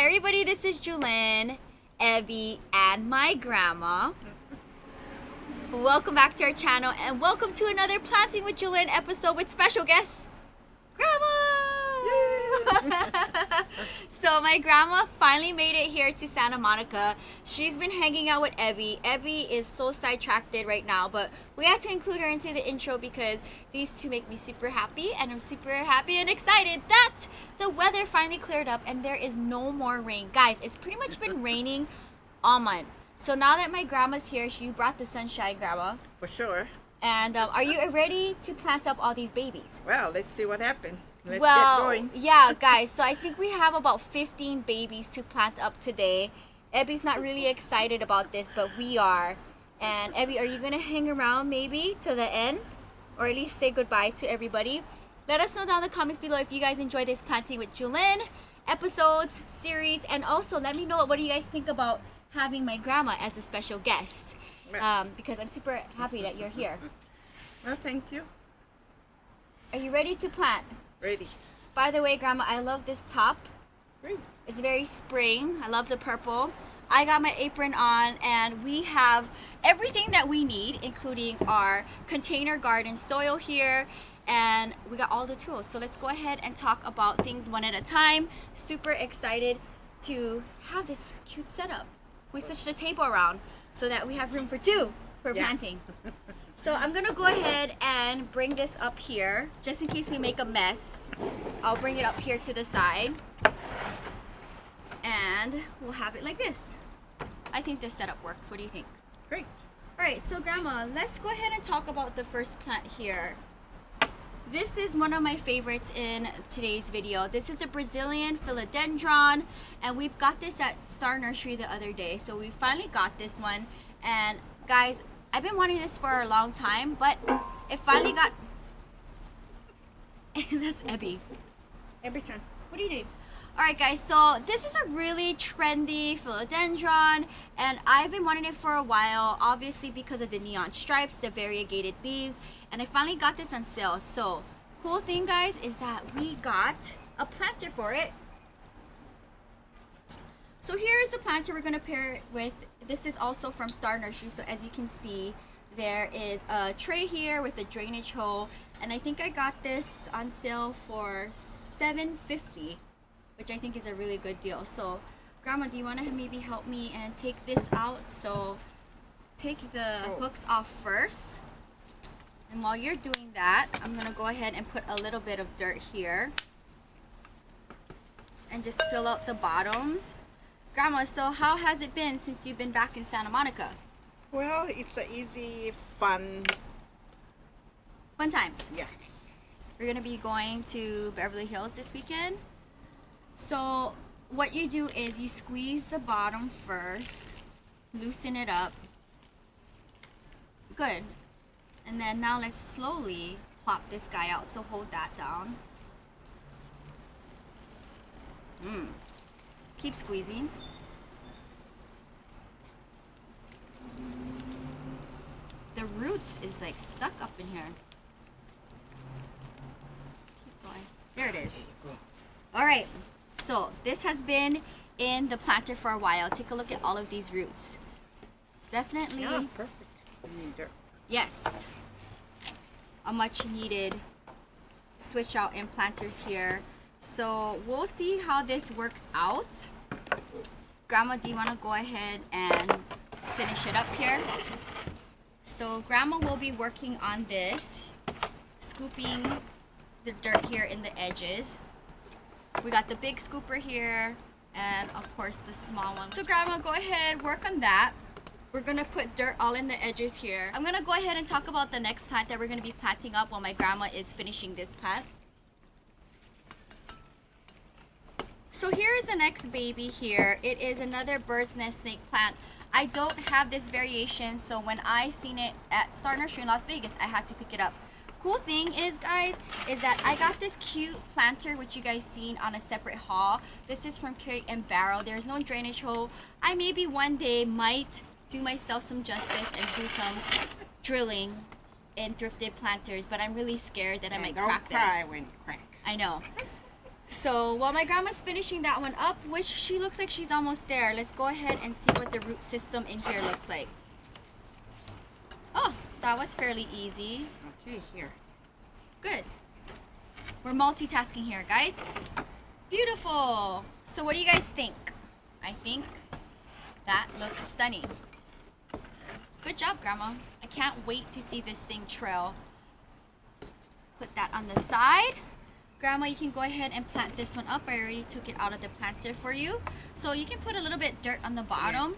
everybody, this is Jewelyn, Ebi, and my grandma. Welcome back to our channel and welcome to another Planting with Jewelyn episode with special guest, Grandma! So my grandma finally made it here to Santa Monica. She's been hanging out with Ebi. Ebi is so sidetracked right now, but we had to include her into the intro because these two make me super happy, and I'm super happy and excited that the weather finally cleared up and there is no more rain. Guys, it's pretty much been raining all month. So now that my grandma's here, you brought the sunshine, Grandma. For sure. And are you ready to plant up all these babies? Well, let's see what happens. Let's get going. Yeah, guys. So I think we have about 15 babies to plant up today. Ebi's not really excited about this, but we are. And Ebi, are you going to hang around maybe to the end? Or at least say goodbye to everybody? Let us know down in the comments below if you guys enjoy this Planting with Jewelyn episodes, series. And also let me know what do you guys think about having my grandma as a special guest. Because I'm super happy that you're here. Well, thank you. Are you ready to plant? Ready. By the way, Grandma, I love this top. Great. It's very spring. I love the purple. I got my apron on and we have everything that we need, including our container garden soil here, and we got all the tools. So let's go ahead and talk about things one at a time. Super excited to have this cute setup. We switched the table around so that we have room for two for planting. So I'm gonna go ahead and bring this up here just in case we make a mess. I'll bring it up here to the side and we'll have it like this. I think this setup works. What do you think? Great. Alright, so Grandma, let's go ahead and talk about the first plant here. This is one of my favorites in today's video. This is a Brazilian philodendron, and we got this at Star Nursery the other day. So we finally got this one, and guys, I've been wanting this for a long time, but it finally got... That's Ebi. Every time. What do you do? Alright guys, so this is a really trendy philodendron, and I've been wanting it for a while, obviously because of the neon stripes, the variegated leaves, and I finally got this on sale. So, cool thing guys is that we got a planter for it. So here is the planter we're going to pair it with. This is also from Star Nursery, so as you can see, there is a tray here with a drainage hole, and I think I got this on sale for $7.50. which I think is a really good deal. So, Grandma, do you want to maybe help me and take this out? So, take the hooks off first. And while you're doing that, I'm going to go ahead and put a little bit of dirt here. And just fill out the bottoms. Grandma, so how has it been since you've been back in Santa Monica? Well, it's an easy, fun times. Yes. We're going to be going to Beverly Hills this weekend. So what you do is you squeeze the bottom first, loosen it up. Good. And then now let's slowly plop this guy out. So hold that down. Keep squeezing. The roots is like stuck up in here. Keep going. There it is. Alright. So this has been in the planter for a while. Take a look at all of these roots. Definitely. Yeah, perfect. You need dirt. Yes. A much needed switch out in planters here. So we'll see how this works out. Grandma, do you want to go ahead and finish it up here? So Grandma will be working on this, scooping the dirt here in the edges. We got the big scooper here, and of course the small one. So Grandma, go ahead, work on that. We're gonna put dirt all in the edges here. I'm gonna go ahead and talk about the next plant that we're gonna be planting up while my grandma is finishing this plant. So here is the next baby here. It is another bird's nest snake plant. I don't have this variation, so when I seen it at Star Nursery in Las Vegas, I had to pick it up. Cool thing is, guys, is that I got this cute planter, which you guys seen on a separate haul. This is from Crate and Barrel. There's no drainage hole. I maybe one day might do myself some justice and do some drilling in thrifted planters, but I'm really scared that I might crack them. Don't cry when you crack. I know. So while my grandma's finishing that one up, which she looks like she's almost there, let's go ahead and see what the root system in here looks like. Oh, that was fairly easy. Okay, here. Good. We're multitasking here, guys. Beautiful. So what do you guys think? I think that looks stunning. Good job, Grandma. I can't wait to see this thing trail. Put that on the side. Grandma, you can go ahead and plant this one up. I already took it out of the planter for you. So you can put a little bit dirt on the bottom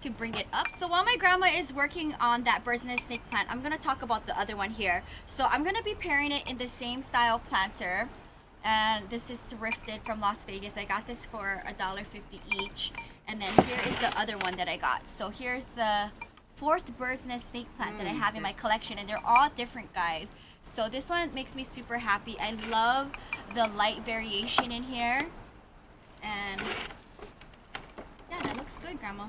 to bring it up. So while my grandma is working on that bird's nest snake plant, I'm going to talk about the other one here. So I'm going to be pairing it in the same style planter. And this is thrifted from Las Vegas. I got this for $1.50 each. And then here is the other one that I got. So here's the 4th bird's nest snake plant that I have in my collection. And they're all different, guys. So this one makes me super happy. I love the light variation in here. And yeah, that looks good, Grandma.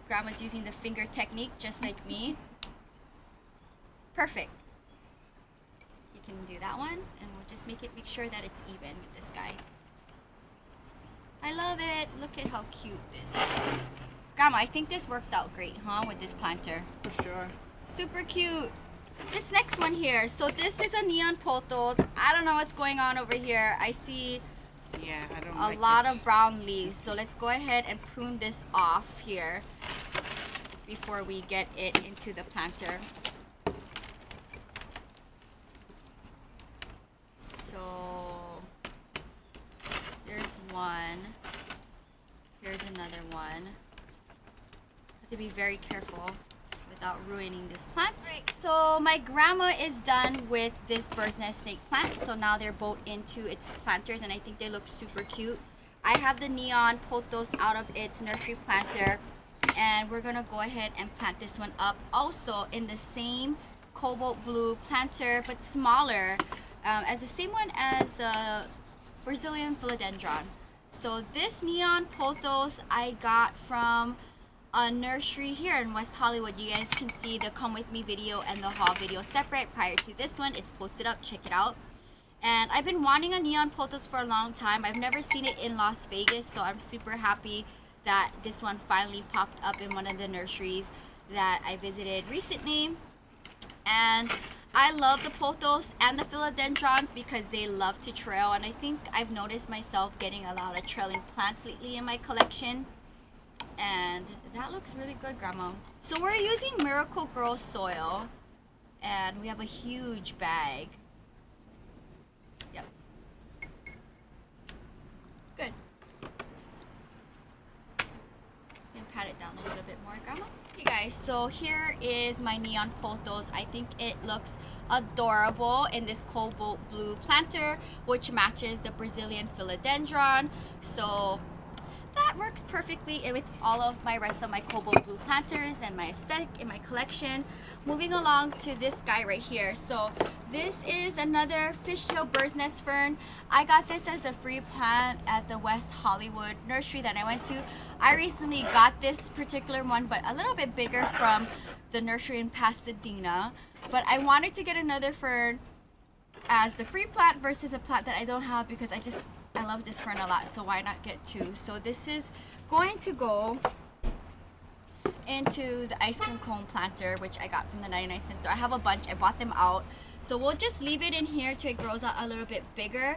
Grandma's using the finger technique just like me. Perfect. You can do that one, and we'll just make sure that it's even with this guy. I love it. Look at how cute this is. Grandma, I think this worked out great, huh, with this planter. For sure. Super cute. This next one here, so this is a neon pothos. I don't know what's going on over here. I see a lot of brown leaves. So let's go ahead and prune this off here before we get it into the planter. So there's one. Here's another one. Have to be very careful without ruining this plant. Right, so my grandma is done with this bird's nest snake plant. So now they're both into its planters, and I think they look super cute. I have the neon pothos out of its nursery planter, and we're gonna go ahead and plant this one up also in the same cobalt blue planter, but smaller, as the same one as the Brazilian philodendron. So this neon pothos I got from a nursery here in West Hollywood. You guys can see the come with me video and the haul video separate prior to this one. It's posted up, check it out. And I've been wanting a neon pothos for a long time. I've never seen it in Las Vegas, so I'm super happy that this one finally popped up in one of the nurseries that I visited recently. And I love the pothos and the philodendrons because they love to trail, and I think I've noticed myself getting a lot of trailing plants lately in my collection. And that looks really good, Grandma. So we're using Miracle Grow soil, and we have a huge bag. Yep. Good. You can pat it down a little bit more, Grandma. Okay, guys, so here is my neon pothos. I think it looks adorable in this cobalt blue planter, which matches the Brazilian philodendron. So that works perfectly with all of my rest of my cobalt blue planters and my aesthetic in my collection. Moving along to this guy right here. So this is another fishtail bird's nest fern. I got this as a free plant at the West Hollywood nursery that I went to. I recently got this particular one, but a little bit bigger, from the nursery in Pasadena. But I wanted to get another fern as the free plant versus a plant that I don't have, because I love this fern a lot, so why not get two? So this is going to go into the ice cream cone planter, which I got from the 99-cent store. I have a bunch. I bought them out. So we'll just leave it in here till it grows out a little bit bigger,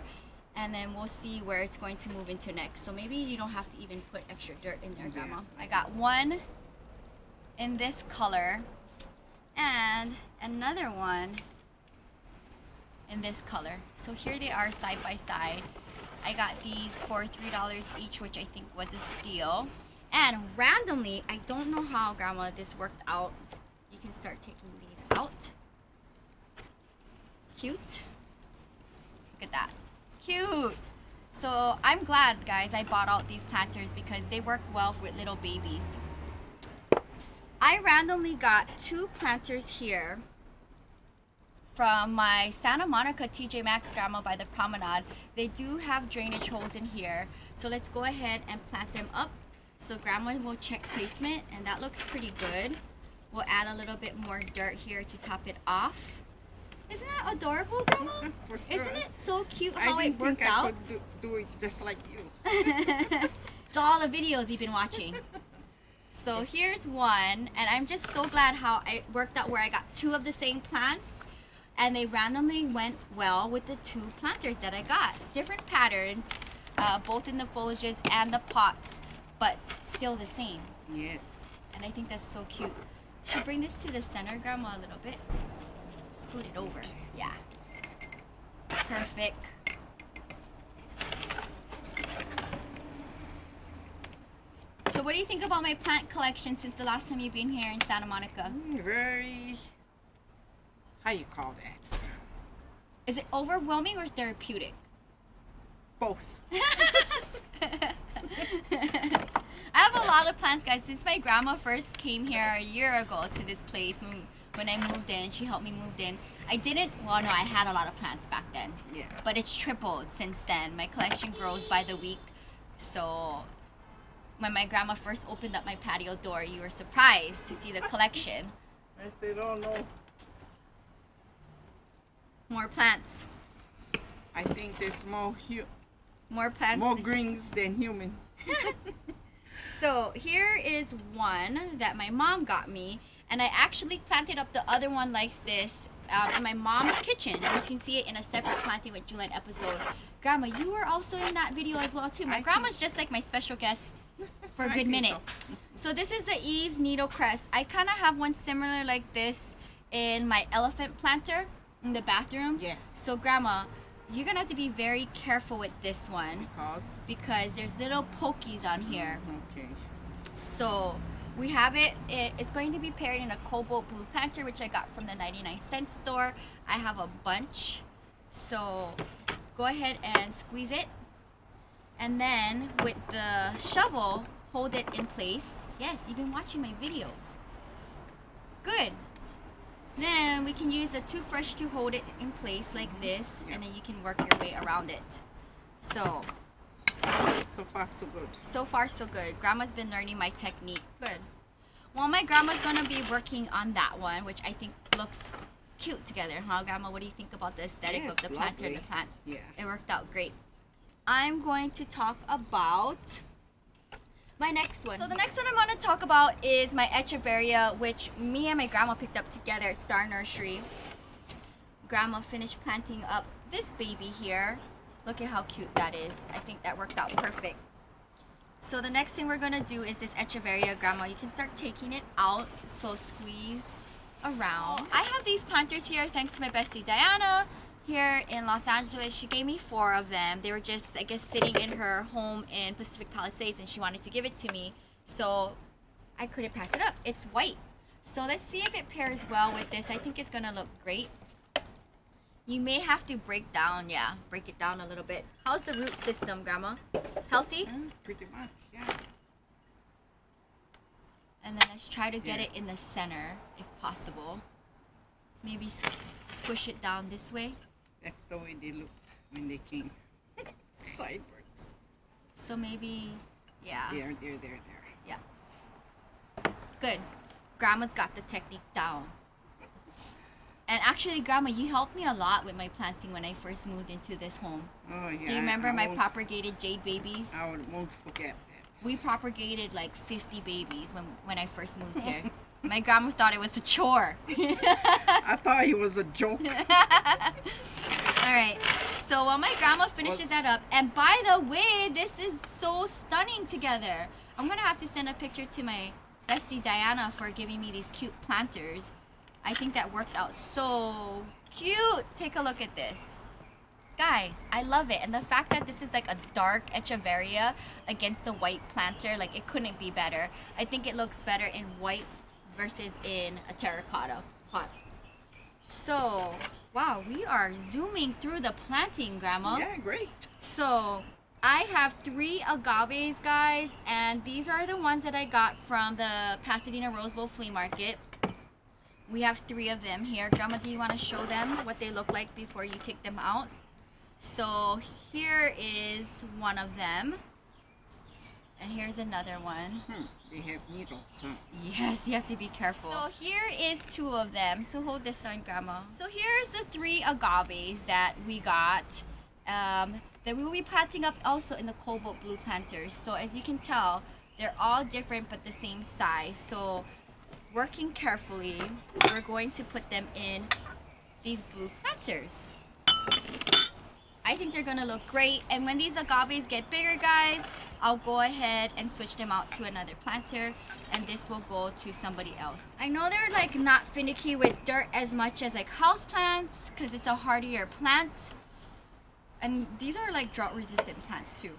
and then we'll see where it's going to move into next. So maybe you don't have to even put extra dirt in there, Grandma. I got one in this color and another one in this color. So here they are side by side. I got these for $3 each, which I think was a steal. And randomly, I don't know how, Grandma, this worked out. You can start taking these out. Cute. Look at that. Cute. So I'm glad, guys, I bought out these planters because they work well with little babies. I randomly got two planters here from my Santa Monica TJ Maxx, Grandma, by the promenade. They do have drainage holes in here. So let's go ahead and plant them up. So Grandma will check placement, and that looks pretty good. We'll add a little bit more dirt here to top it off. Isn't that adorable, Grandma? For sure. Isn't it so cute I how it didn't worked think I out? could do it just like you. It's all the videos you've been watching. So here's one, and I'm just so glad how it worked out where I got two of the same plants, and they randomly went well with the two planters that I got. Different patterns, both in the foliages and the pots, but still the same. Yes. And I think that's so cute. Should bring this to the center, Grandma, a little bit. Scoot it over. Yeah. Perfect. So what do you think about my plant collection since the last time you've been here in Santa Monica? Very, how you call that? Is it overwhelming or therapeutic? Both. I have a lot of plants, guys. Since my grandma first came here a year ago to this place when I moved in, she helped me move in. I had a lot of plants back then. Yeah. But it's tripled since then. My collection grows by the week. So when my grandma first opened up my patio door, you were surprised to see the collection. I said, oh no. More plants. I think there's More plants. more greens than human. So here is one that my mom got me, and I actually planted up the other one like this in my mom's kitchen. You can see it in a separate planting with Jewelyn episode. Grandma, you were also in that video as well too. My grandma's just like my special guest for a good minute. So this is the Eve's needle crest. I kind of have one similar like this in my elephant planter in the bathroom. Yes. So Grandma, you're gonna have to be very careful with this one because there's little pokies on here. Okay. So we have it. It's going to be paired in a cobalt blue planter, which I got from the 99-cent store. I have a bunch. So go ahead and squeeze it. And then with the shovel, hold it in place. Yes, you've been watching my videos. Good. Then we can use a toothbrush to hold it in place like this, and then you can work your way around it. So far so good. So far so good. Grandma's been learning my technique. Good. Well, my grandma's gonna be working on that one, which I think looks cute together. Huh, Grandma? What do you think about the aesthetic of the planter and the plant? Yeah. It worked out great. I'm going to talk about my next one. So the next one I'm going to talk about is my Echeveria, which me and my grandma picked up together at Star Nursery. Grandma finished planting up this baby here. Look at how cute that is. I think that worked out perfect. So the next thing we're going to do is this Echeveria, Grandma. You can start taking it out, so squeeze around. I have these planters here thanks to my bestie Diana here in Los Angeles. She gave me 4 of them. They were just, I guess, sitting in her home in Pacific Palisades, and she wanted to give it to me, so I couldn't pass it up. It's white. So let's see if it pairs well with this. I think it's gonna look great. You may have to break it down a little bit. How's the root system, Grandma? Healthy? Pretty much, yeah. And then let's try to get it in the center if possible. Maybe squish it down this way. That's the way they looked when they came. Sideways. So maybe, yeah. There. Yeah. Good. Grandma's got the technique down. And actually, Grandma, you helped me a lot with my planting when I first moved into this home. Oh, yeah. Do you remember my propagated jade babies? I won't forget that. We propagated like 50 babies when I first moved here. My grandma thought it was a chore. I thought it was a joke. Alright, so while my grandma finishes that up, and by the way, this is so stunning together. I'm going to have to send a picture to my bestie Diana for giving me these cute planters. I think that worked out so cute. Take a look at this. Guys, I love it. And the fact that this is like a dark Echeveria against the white planter, like it couldn't be better. I think it looks better in white versus in a terracotta pot. So, wow, we are zooming through the planting, Grandma. Yeah, great. So, I have 3 agaves, guys, and these are the ones that I got from the Pasadena Rose Bowl Flea Market. We have 3 of them here. Grandma, do you want to show them what they look like before you take them out? So, here is one of them. And here's another one. They have needles, huh? Yes, you have to be careful. So here is 2 of them. So hold this on, Grandma. So here's the 3 agaves that we got. That we will be planting up also in the cobalt blue planters. So as you can tell, they're all different but the same size. So working carefully, we're going to put them in these blue planters. I think they're gonna look great. And when these agaves get bigger, guys, I'll go ahead and switch them out to another planter, and this will go to somebody else. I know they're like not finicky with dirt as much as like house plants because it's a hardier plant. And these are like drought resistant plants too.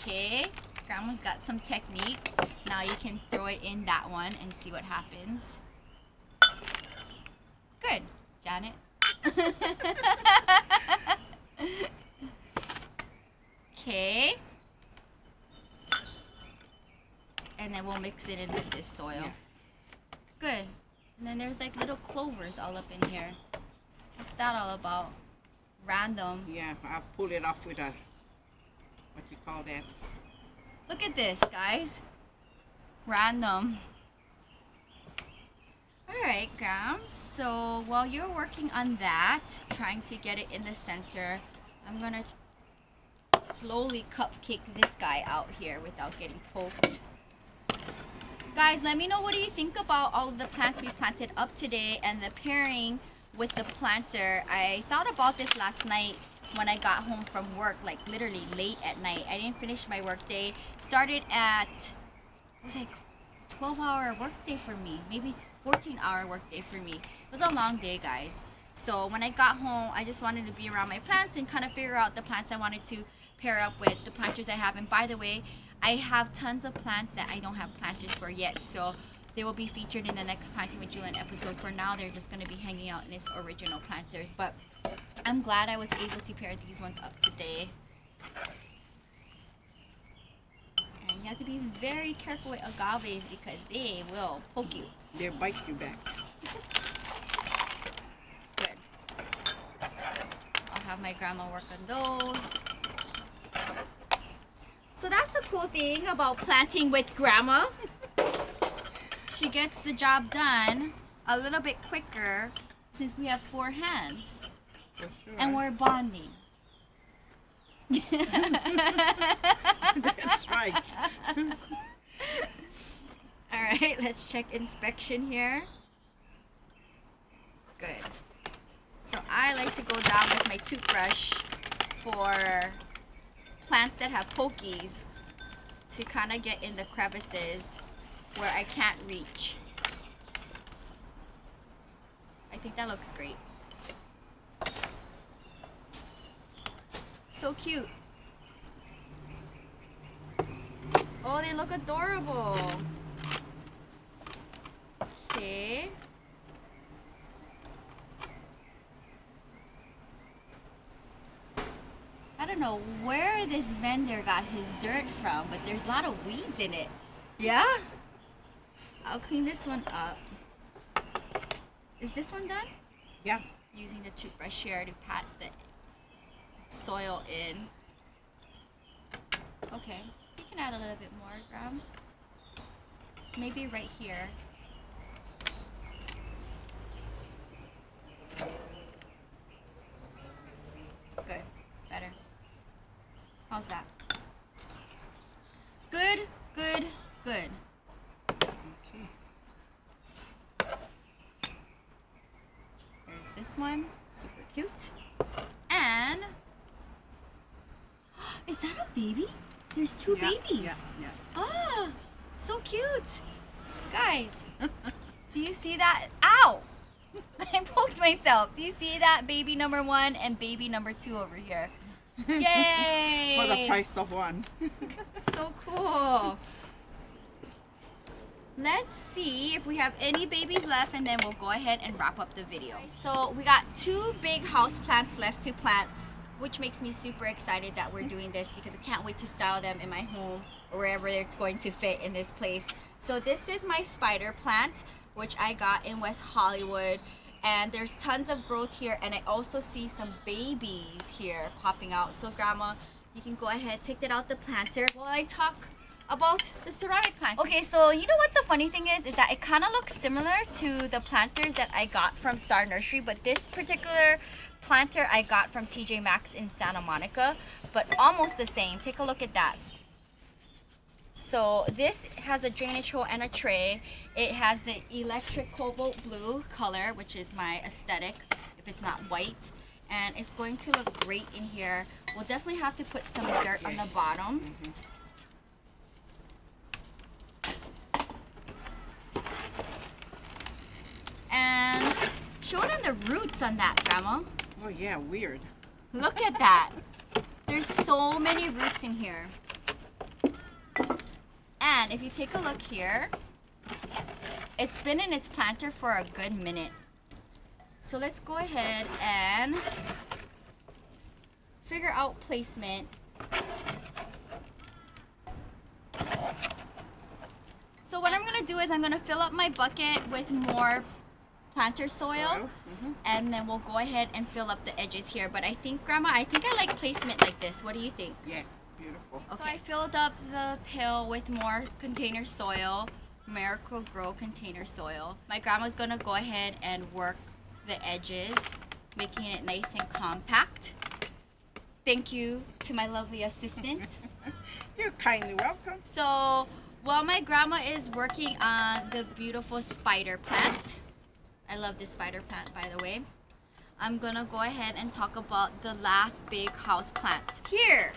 Okay, Grandma's got some technique. Now you can throw it in that one and see what happens. Good, Janet. Okay. And then we'll mix it in with this soil. Yeah. Good. And then there's like little clovers all up in here. What's that all about? Random. Yeah, I'll pull it off with a, what you call that? Look at this, guys. Random. Alright, Grams. So while you're working on that, trying to get it in the center, I'm gonna slowly cupcake this guy out here without getting poked. Guys, let me know what do you think about all of the plants we planted up today and the pairing with the planter. I thought about this last night when I got home from work, like literally late at night. I didn't finish my work day. Started at, it was like 12-hour work day for me, maybe 14-hour work day for me. It was a long day, guys. So when I got home, I just wanted to be around my plants and kind of figure out the plants I wanted to pair up with the planters I have. And by the way, I have tons of plants that I don't have planters for yet, so they will be featured in the next Planting with Jewelyn episode. For now, they're just going to be hanging out in its original planters, but I'm glad I was able to pair these ones up today. And you have to be very careful with agaves because they will poke you. They'll bite you back. Good. I'll have my grandma work on those. So that's the cool thing about planting with Grandma. She gets the job done a little bit quicker since we have 4 hands. For sure. And we're bonding. That's right. Alright, let's check inspection here. Good. So I like to go down with my toothbrush for plants that have pokies to kind of get in the crevices where I can't reach. I think that looks great. So cute. Oh, they look adorable. Okay. I don't know where this vendor got his dirt from, but there's a lot of weeds in it. Yeah? I'll clean this one up. Is this one done? Yeah. Using the toothbrush here to pat the soil in. Okay, you can add a little bit more, Graham. Maybe right here. Good, better. How's that? Good, good, good. Okay. There's this one, super cute. And is that a baby? There's 2 babies. Yeah. Ah, so cute. Guys, do you see that? Ow! I poked myself. Do you see that baby number 1 and baby number 2 over here? Yay! For the price of one. So cool. Let's see if we have any babies left and then we'll go ahead and wrap up the video. So we got 2 big house plants left to plant, which makes me super excited that we're doing this because I can't wait to style them in my home or wherever it's going to fit in this place. So this is my spider plant, which I got in West Hollywood, and there's tons of growth here, and I also see some babies here popping out. So Grandma, you can go ahead, take that out the planter while I talk about the ceramic plant. Okay, so you know what the funny thing is that it kind of looks similar to the planters that I got from Star Nursery, but this particular planter I got from TJ Maxx in Santa Monica, but almost the same. Take a look at that. So this has a drainage hole and a tray. It has the electric cobalt blue color, which is my aesthetic if it's not white. And it's going to look great in here. We'll definitely have to put some dirt on the bottom. And show them the roots on that, Grandma. Oh yeah, weird. Look at that. There's so many roots in here. And if you take a look here, it's been in its planter for a good minute. So let's go ahead and figure out placement. So what I'm gonna do is I'm gonna fill up my bucket with more planter soil. And then we'll go ahead and fill up the edges here. But I think, Grandma, I like placement like this. What do you think? Yes, beautiful. Okay. So I filled up the pail with more container soil, Miracle-Gro container soil. My grandma's gonna go ahead and work the edges, making it nice and compact. Thank you to my lovely assistant. You're kindly welcome. So while my grandma is working on the beautiful spider plant, I love this spider plant, by the way, I'm gonna go ahead and talk about the last big house plant. Here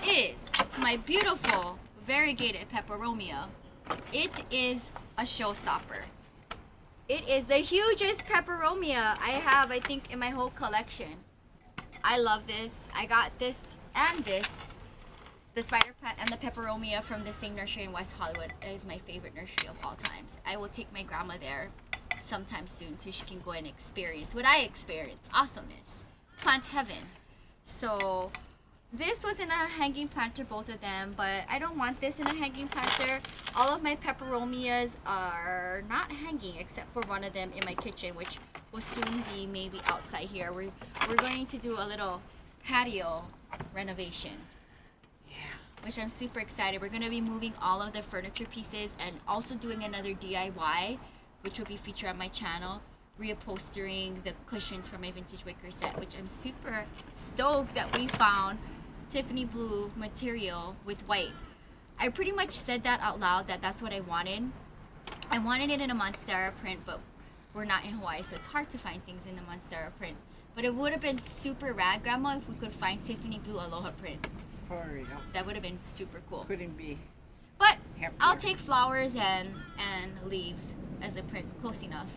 is my beautiful variegated peperomia. It is a showstopper. It is the hugest peperomia I have, I think, in my whole collection. I love this. I got this and this, the spider plant and the peperomia, from the same nursery in West Hollywood. It is my favorite nursery of all times. I will take my grandma there sometime soon so she can go and experience what I experience. Awesomeness. Plant heaven. So this was in a hanging planter, both of them, but I don't want this in a hanging planter. All of my peperomias are not hanging except for one of them in my kitchen, which will soon be maybe outside here. We're going to do a little patio renovation, which I'm super excited. We're going to be moving all of the furniture pieces and also doing another DIY, which will be featured on my channel, reupholstering the cushions for my vintage wicker set, which I'm super stoked that we found Tiffany blue material with white. I pretty much said that out loud, that that's what I wanted. I wanted it in a Monstera print, but we're not in Hawaii, so it's hard to find things in the Monstera print. But it would have been super rad, Grandma, if we could find Tiffany blue Aloha print. For real. That would have been super cool. Couldn't be. But happier. I'll take flowers and leaves as a print, close enough.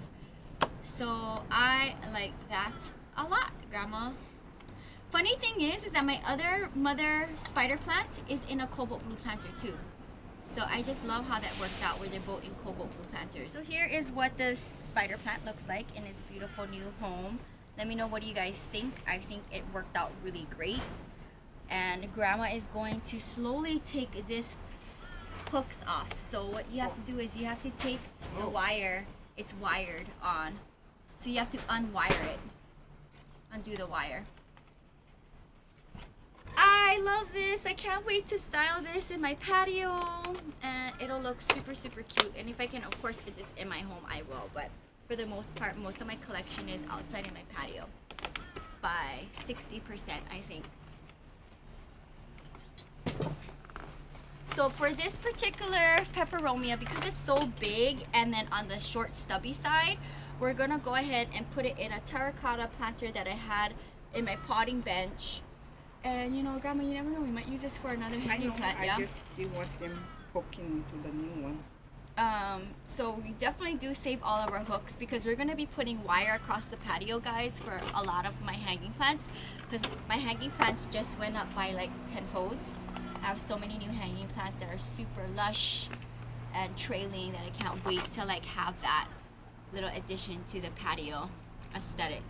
So I like that a lot, Grandma. Funny thing is that my other mother spider plant is in a cobalt blue planter too. So I just love how that worked out, where they're both in cobalt blue planters. So here is what this spider plant looks like in its beautiful new home. Let me know, what do you guys think? I think it worked out really great. And Grandma is going to slowly take this hooks off. So what you have to do is you have to take the wire. It's wired on. So you have to unwire it. Undo the wire. I love this. I can't wait to style this in my patio, and it'll look super, super cute. And if I can, of course, fit this in my home, I will. But for the most part, most of my collection is outside in my patio by 60%, I think. So for this particular peperomia, because it's so big and then on the short stubby side, we're gonna go ahead and put it in a terracotta planter that I had in my potting bench. And you know, Grandma, you never know, we might use this for another hanging plant. I just didn't want them poking into the new one. So we definitely do save all of our hooks, because we're gonna be putting wire across the patio, guys, for a lot of my hanging plants, because my hanging plants just went up by like 10 folds. I have so many new hanging plants that are super lush and trailing that I can't wait to like have that little addition to the patio aesthetic.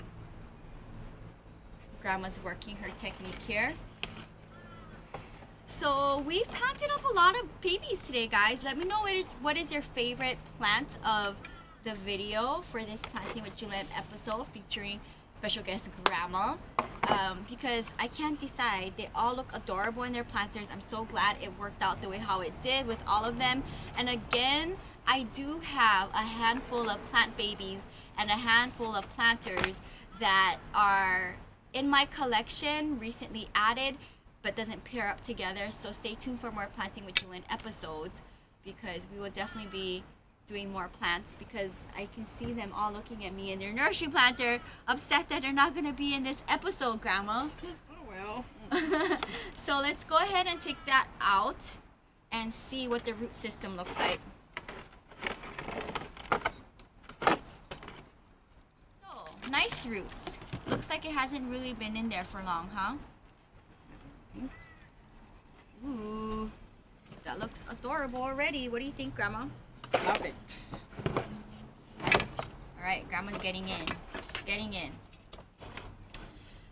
Grandma's working her technique here. So we've planted up a lot of babies today, guys. Let me know what is your favorite plant of the video for this Planting with Jewelyn episode, featuring special guest grandma, because I can't decide. They all look adorable in their planters. I'm so glad it worked out the way how it did with all of them. And again, I do have a handful of plant babies and a handful of planters that are in my collection, recently added, but doesn't pair up together. So stay tuned for more Planting with Jewelyn episodes, because we will definitely be doing more plants, because I can see them all looking at me and their nursery planter upset that they're not going to be in this episode, Grandma. Oh well. So let's go ahead and take that out and see what the root system looks like. So, nice roots. Looks like it hasn't really been in there for long, huh? Ooh, that looks adorable already. What do you think, Grandma? Love it. Alright, Grandma's getting in. She's getting in.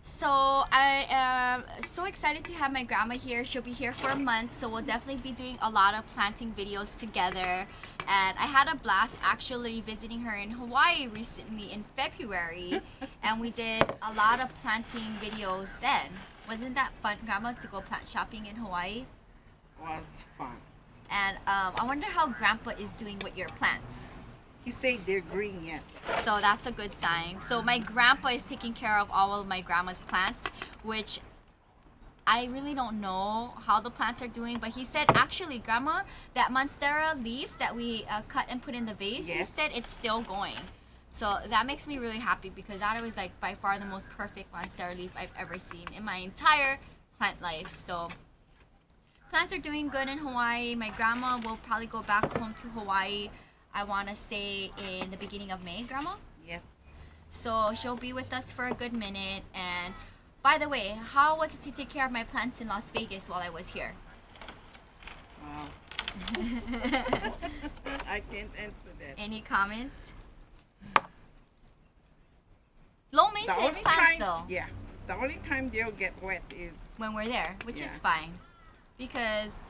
So I am so excited to have my grandma here. She'll be here for a month, so we'll definitely be doing a lot of planting videos together. And I had a blast actually visiting her in Hawaii recently in February, and we did a lot of planting videos then. Wasn't that fun, Grandma, to go plant shopping in Hawaii? Was fun. And I wonder how Grandpa is doing with your plants. He said they're green yet. So that's a good sign. So my grandpa is taking care of all of my grandma's plants, which I really don't know how the plants are doing, but he said actually, Grandma, that monstera leaf that we cut and put in the vase, yes, he said it's still going. So that makes me really happy, because that was like by far the most perfect monstera leaf I've ever seen in my entire plant life. So plants are doing good in Hawaii. My grandma will probably go back home to Hawaii, I want to say in the beginning of May, Grandma? Yes. So she'll be with us for a good minute. And by the way, how was it to take care of my plants in Las Vegas while I was here? Wow. I can't answer that. Any comments? Low maintenance plants though. Yeah. The only time they'll get wet is when we're there, which yeah, is fine, because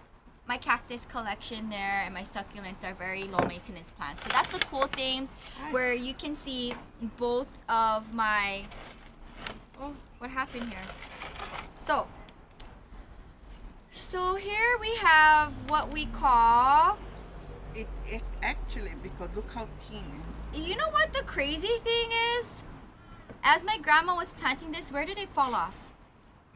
my cactus collection there and my succulents are very low maintenance plants. So that's the cool thing, where you can see both of my, oh, what happened here? So here we have what we call, it actually, because look how thin. you know what the crazy thing is? As my grandma was planting this, where did it fall off?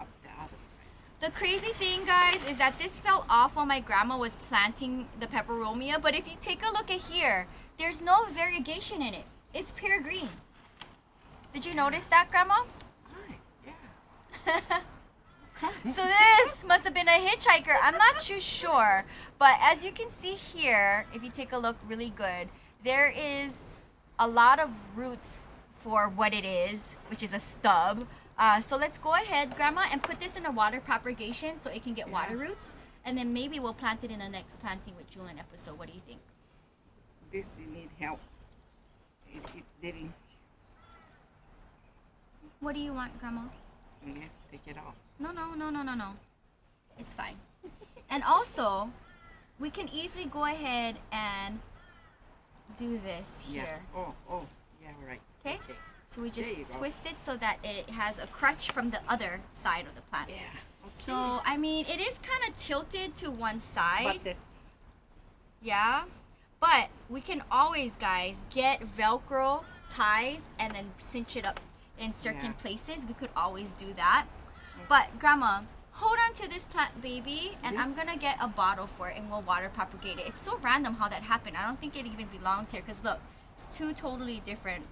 Up the other side. The crazy thing, guys, is that this fell off while my grandma was planting the peperomia, but if you take a look at here, there's no variegation in it. It's pure green. Did you notice that, Grandma? Hi. Yeah. So this must have been a hitchhiker. I'm not too sure, but as you can see here, if you take a look really good, there is a lot of roots for what it is, which is a stub. So let's go ahead, Grandma, and put this in a water propagation so it can get water roots, and then maybe we'll plant it in the next Planting with Jewelyn episode. What do you think? This need help. It didn't. What do you want, Grandma? Let's take it off. No. It's fine. And also, we can easily go ahead and do this here. Yeah. Oh, yeah, right. Okay? So we just There you go. twist it so that it has a crutch from the other side of the plant. Yeah. Okay. So, I mean, it is kind of tilted to one side. But that's Yeah. But we can always, guys, get Velcro ties and then cinch it up in certain places. We could always do that. But, Grandma, hold on to this plant, baby, and I'm going to get a bottle for it and we'll water propagate it. It's so random how that happened. I don't think it even belonged here because, look, it's two totally different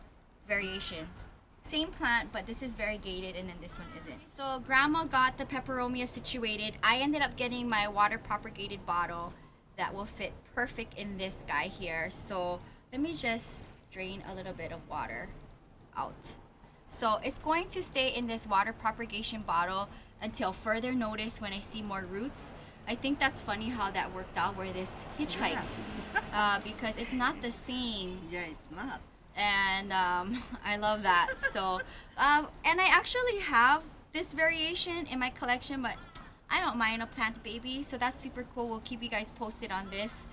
variations. Same plant, but this is variegated and then this one isn't. So Grandma got the peperomia situated. I ended up getting my water propagated bottle that will fit perfect in this guy here. So let me just drain a little bit of water out. So it's going to stay in this water propagation bottle until further notice when I see more roots. I think that's funny how that worked out where this hitchhiked because it's not the same. yeah, it's not. And I love that. So and I actually have this variation in my collection, but I don't mind a plant baby, so that's super cool. We'll keep you guys posted on this,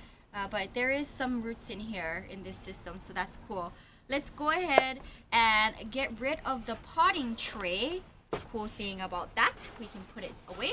but there is some roots in here in this system, so that's cool. let's go ahead and get rid of the potting tray. Cool thing about that, we can put it away.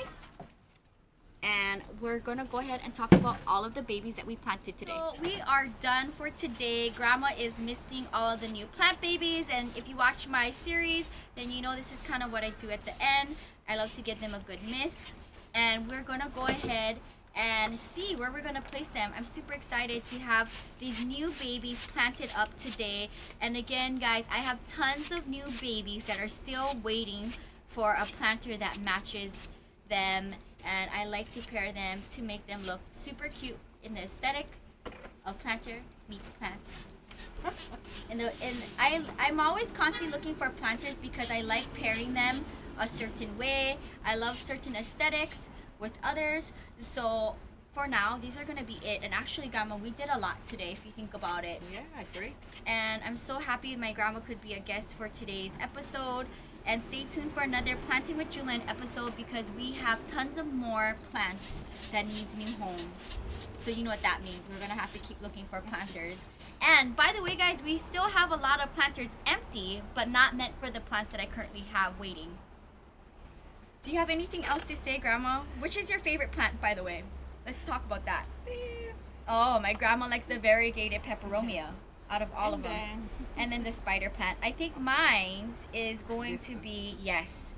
And we're gonna go ahead and talk about all of the babies that we planted today. So we are done for today. Grandma is misting all of the new plant babies, and if you watch my series, then you know this is kind of what I do at the end. I love to give them a good mist, and we're gonna go ahead and see where we're gonna place them. I'm super excited to have these new babies planted up today. And again, guys, I have tons of new babies that are still waiting for a planter that matches them, and I like to pair them to make them look super cute in the aesthetic of planter meets plants. I'm always constantly looking for planters because I like pairing them a certain way. I love certain aesthetics with others. So for now, these are gonna be it. And actually, Grandma, we did a lot today if you think about it. Yeah, great. And I'm so happy my grandma could be a guest for today's episode. And stay tuned for another Planting with Jewelyn episode because we have tons of more plants that needs new homes. So you know what that means. We're gonna have to keep looking for planters. And by the way, guys, we still have a lot of planters empty, but not meant for the plants that I currently have waiting. Do you have anything else to say, Grandma? Which is your favorite plant, by the way? Let's talk about that. This. Oh, my grandma likes the variegated peperomia out of all of them. Then, And then the spider plant. I think mine's is going This to one. be, yes,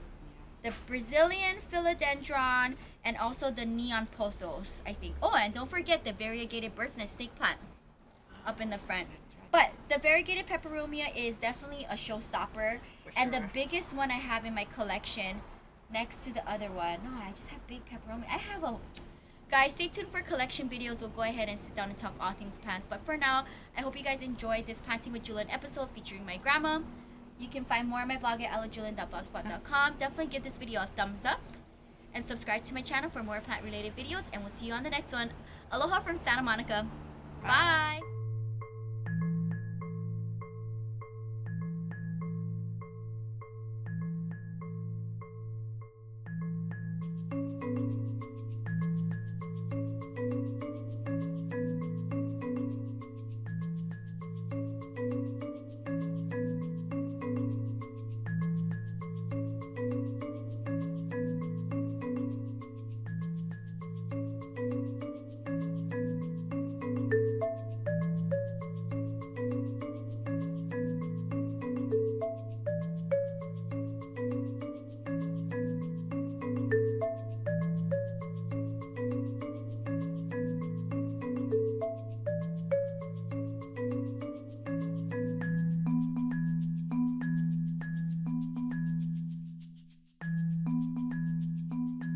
the Brazilian philodendron and also the neon pothos, I think. Oh, and don't forget the variegated bird's nest snake plant up in the front. But the variegated peperomia is definitely a showstopper. For And the sure. biggest one I have in my collection next to the other one. No, I just have big peperomia. I have a... Guys, stay tuned for collection videos. We'll go ahead and sit down and talk all things plants. But for now, I hope you guys enjoyed this Planting with Jewelyn episode featuring my grandma. You can find more on my blog at ILOVEJEWELYN.blogspot.com. Definitely give this video a thumbs up and subscribe to my channel for more plant-related videos. And we'll see you on the next one. Aloha from Santa Monica. Bye.